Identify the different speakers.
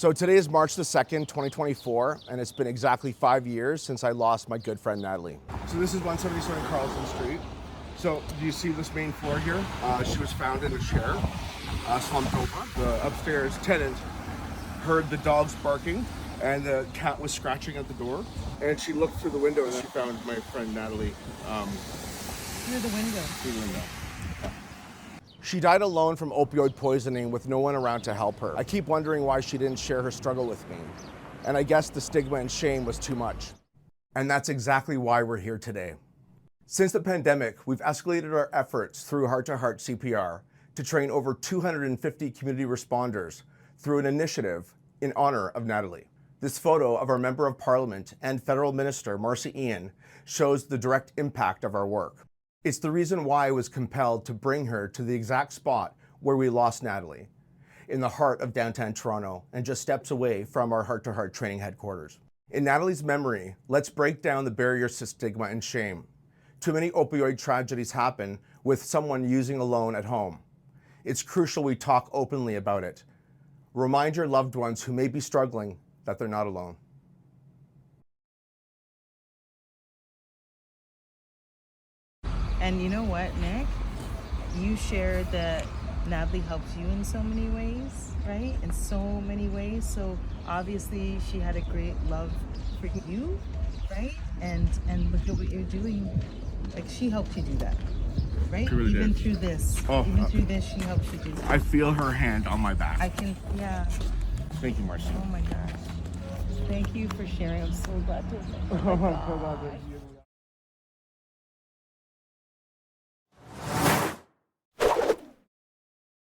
Speaker 1: So today is March the 2nd, 2024, and it's been exactly 5 years since I lost my good friend Natalie. So this is 177 Carlson Street. So do you see this main floor here? She was found in a chair, slumped over. The upstairs tenant heard the dogs barking and the cat was scratching at the door. And she looked through the window and she found my friend Natalie.
Speaker 2: Through the window?
Speaker 1: Through the window. She died alone from opioid poisoning with no one around to help her. I keep wondering why she didn't share her struggle with me. And I guess the stigma and shame was too much. And that's exactly why we're here today. Since the pandemic, we've escalated our efforts through Heart2Heart CPR to train over 250 community responders through an initiative in honor of Natalie. This photo of our Member of Parliament and Federal Minister, Marci Ien, shows the direct impact of our work. It's the reason why I was compelled to bring her to the exact spot where we lost Natalie, in the heart of downtown Toronto and just steps away from our Heart2Heart training headquarters. In Natalie's memory, let's break down the barriers to stigma and shame. Too many opioid tragedies happen with someone using alone at home. It's crucial we talk openly about it. Remind your loved ones who may be struggling that they're not alone.
Speaker 2: And you know what, Nick? You shared that Natalie helped you in so many ways, right? In so many ways. So obviously she had a great love for you, right? And look at what you're doing. Like, she helped you do that, right?
Speaker 1: She really
Speaker 2: Even
Speaker 1: did.
Speaker 2: through this. Even through this, she helped you do that.
Speaker 1: I feel her hand on my back.
Speaker 2: I can, yeah.
Speaker 1: Thank you, Marci.
Speaker 2: Oh my gosh. Thank you for sharing. I'm so glad to.
Speaker 1: Oh my God.